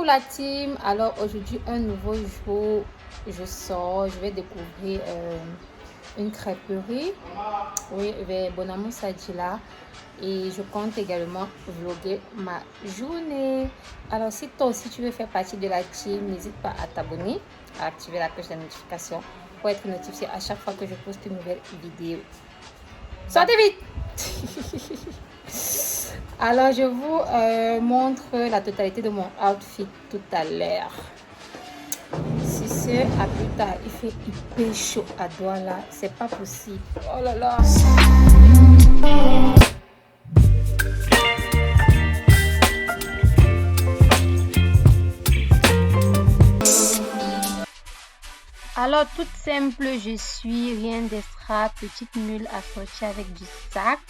Coucou la team, alors aujourd'hui un nouveau jour, je sors, je vais découvrir une crêperie, oui, vers Bonamou Sadjila, et je compte également vlogger ma journée. Alors si toi aussi tu veux faire partie de la team, n'hésite pas à t'abonner, à activer la cloche de notification pour être notifié à chaque fois que je poste une nouvelle vidéo. Sortez vite. Alors, je vous montre la totalité de mon outfit tout à l'heure. Si c'est à plus tard, il fait hyper chaud à Douala, c'est pas possible. Oh là là. Alors, toute simple, je suis, rien d'extra, petite mule assortie avec du sac.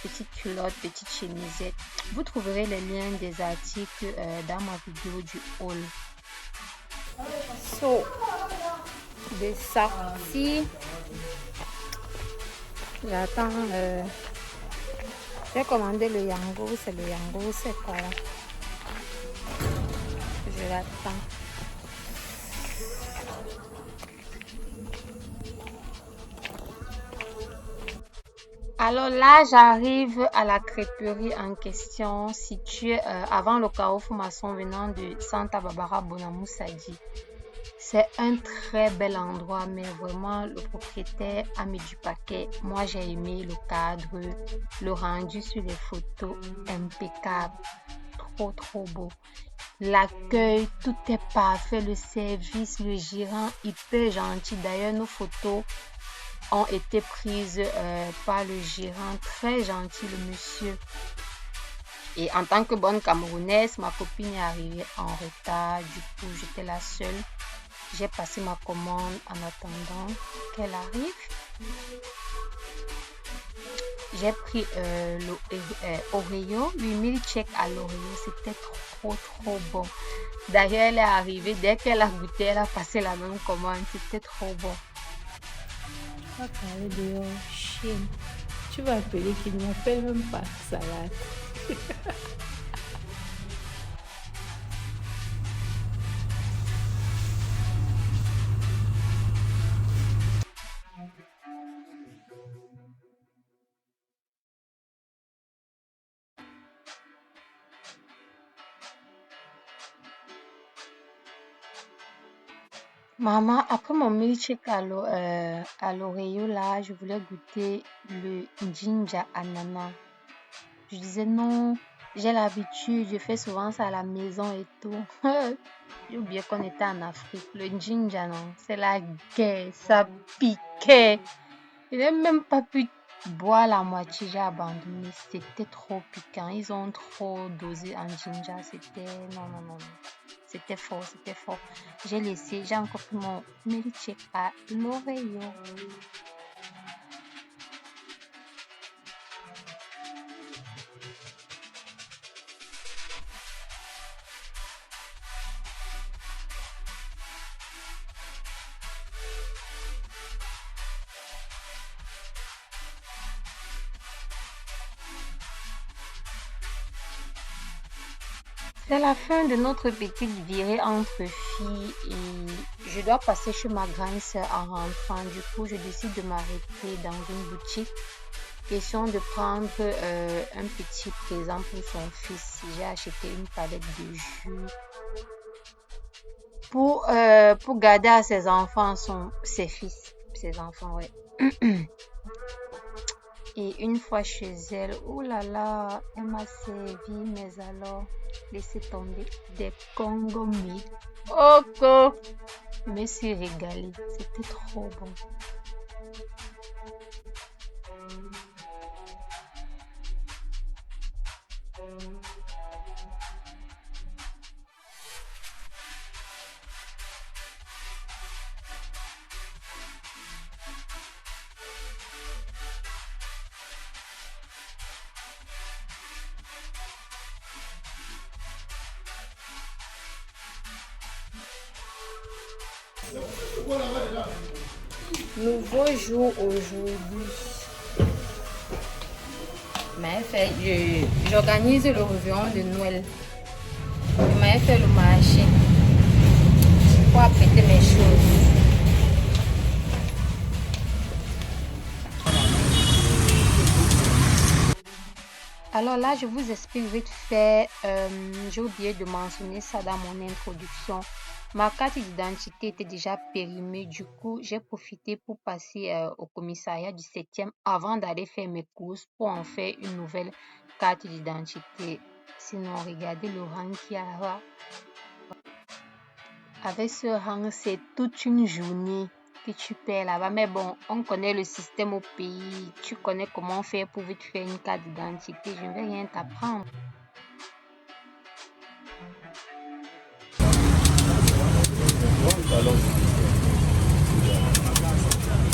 Petite culotte, petite chemisette. Vous trouverez les liens des articles dans ma vidéo du haul. So, de sortie, j'attends. J'ai commandé le Yango, c'est le Yango, c'est quoi? Je l'attends. Alors là, j'arrive à la crêperie en question, située avant le carrefour maçon venant de Santa Barbara Bonamou Sadji. C'est un très bel endroit, mais vraiment le propriétaire a mis du paquet. Moi, j'ai aimé le cadre, le rendu sur les photos, impeccable, trop beau. L'accueil, tout est parfait, le service, le gérant, hyper gentil. D'ailleurs, nos photos ont été prises par le gérant, très gentil le monsieur. Et en tant que bonne Camerounaise, ma copine est arrivée en retard, du coup j'étais la seule. J'ai passé ma commande en attendant qu'elle arrive. J'ai pris l'Oreo, 8000 chèques à l'Oreo, c'était trop bon. D'ailleurs elle est arrivée, dès qu'elle a goûté, elle a passé la même commande, c'était trop bon. On va parler de chienne. Tu vas appeler qu'il ne m'appelle même pas salade. Maman, après mon milkshake à l'Oreo là, je voulais goûter le ginger ananas. Je disais non, j'ai l'habitude, je fais souvent ça à la maison et tout. J'ai oublié qu'on était en Afrique. Le ginger, non, c'est la guerre, ça piquait. Je n'ai même pas pu boire la moitié, j'ai abandonné. C'était trop piquant. Ils ont trop dosé en ginger. C'était non. C'était fort. J'ai laissé, j'ai encore pris mon milkshake à l'Oreo. C'est la fin de notre petite virée entre filles et je dois passer chez ma grande sœur en rentrant. Du coup, je décide de m'arrêter dans une boutique. Question de prendre un petit présent pour son fils. J'ai acheté une palette de jus pour garder à ses enfants, ses enfants, ouais. Et une fois chez elle, oh là là, elle m'a servi, mais alors, laissez tomber des congomis. Oh, je me suis régalée, c'était trop bon. Nouveau jour aujourd'hui. Mais j'organise le réveillon de Noël. j'avais fait le marché pour apprêter mes choses. Alors là, je vous explique vite fait. J'ai oublié de mentionner ça dans mon introduction. Ma carte d'identité était déjà périmée. Du coup, j'ai profité pour passer au commissariat du 7e avant d'aller faire mes courses pour en faire une nouvelle carte d'identité. Sinon, regardez le rang qu'il y a là-bas. Avec ce rang, c'est toute une journée que tu perds là-bas. Mais bon, on connaît le système au pays. Tu connais comment faire pour vite faire une carte d'identité. Je ne vais rien t'apprendre.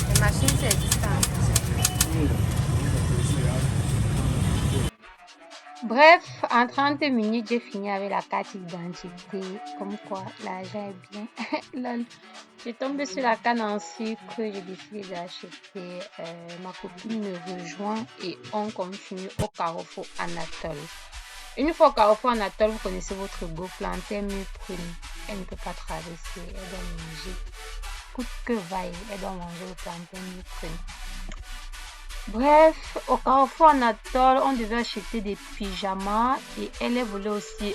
Les machines, c'est existant. Bref, en 30 minutes, j'ai fini avec la carte d'identité. Comme quoi, l'argent est bien. Lol. J'ai tombé sur la canne en sucre. J'ai décidé d'acheter. Ma copine me rejoint et on continue au Carrefour Anatole. Une fois au Carrefour Anatole, vous connaissez votre go plantain prune. Elle ne peut pas traverser. Elle doit manger. Coûte que vaille, elle doit manger le plantain prune. Bref, au Carrefour Anatole, on devait acheter des pyjamas et elle voulait aussi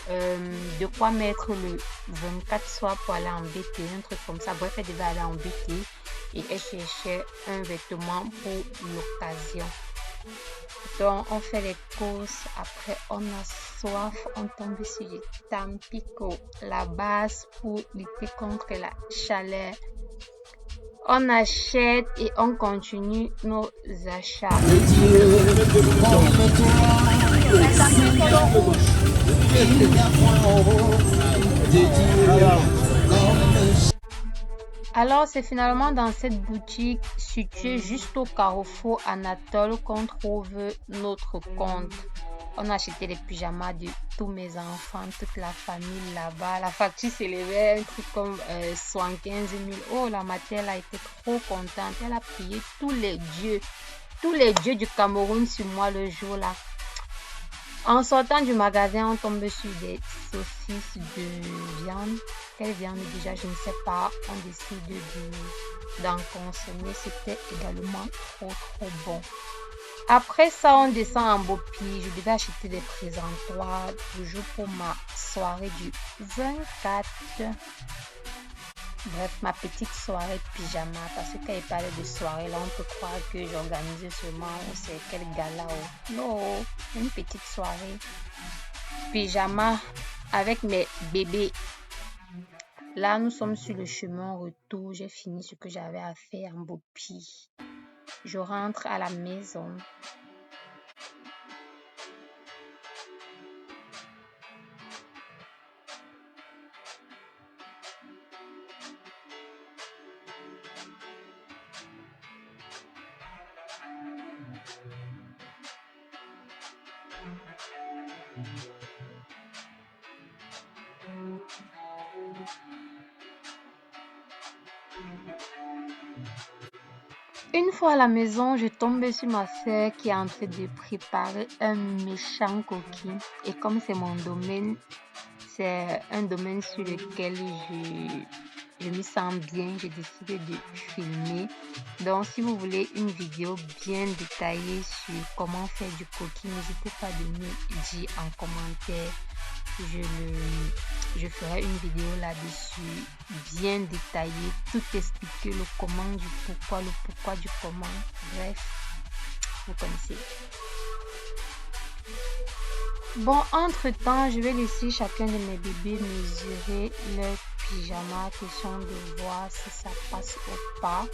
de quoi mettre le 24 soir pour aller en BT, un truc comme ça. Bref, elle devait aller en BT et elle cherchait un vêtement pour l'occasion. Donc, on fait les courses. Après, on a soif. On tombe sur du Tampico, la base pour lutter contre la chaleur. On achète et on continue nos achats. Alors, c'est finalement dans cette boutique située juste au Carrefour Anatole qu'on trouve notre compte. On a acheté les pyjamas de tous mes enfants, toute la famille là-bas. La facture s'élevait un truc comme 75 000. Oh, la maternelle a été trop contente. Elle a prié tous les dieux du Cameroun sur moi le jour-là. En sortant du magasin, on tombe sur des saucisses de viande. Quelle viande déjà, je ne sais pas. On décide d'en consommer. C'était également trop bon. Après ça, on descend en Bopi. Je devais acheter des présentoirs toujours pour ma soirée du 24. Bref, ma petite soirée pyjama. Parce que quand il parlait de soirée, là, on peut croire que j'organisais seulement c'est quel gala. Non, une petite soirée pyjama avec mes bébés. Là, nous sommes sur le chemin retour. J'ai fini ce que j'avais à faire en Bopi. Je rentre à la maison. Une fois à la maison, je tombais sur ma soeur qui est en train de préparer un méchant coquille. Et comme c'est mon domaine, c'est un domaine sur lequel je me sens bien, j'ai décidé de filmer. Donc, si vous voulez une vidéo bien détaillée sur comment faire du coquille, n'hésitez pas à me dire en commentaire. Je ferai une vidéo là-dessus, bien détaillée, tout expliquer le comment du pourquoi, le pourquoi du comment. Bref, vous connaissez. Bon, entre-temps, je vais laisser chacun de mes bébés mesurer leur pyjama, question de voir si ça passe ou pas.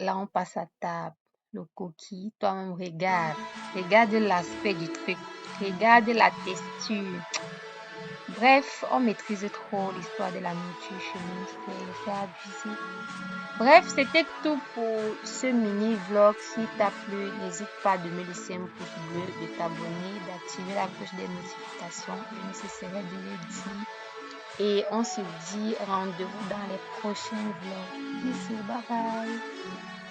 Là, on passe à table. Le coquille, toi-même, regarde. Regarde l'aspect du truc. Regarde la texture. Bref, on maîtrise trop l'histoire de la nourriture chez nous. C'est abusé. Bref, c'était tout pour ce mini vlog. S'il t'a plu, n'hésite pas de me laisser un pouce bleu, de t'abonner, d'activer la cloche des notifications. Je ne cesserai de le dire. Et on se dit rendez-vous dans les prochains vlogs. Bisous, bye bye.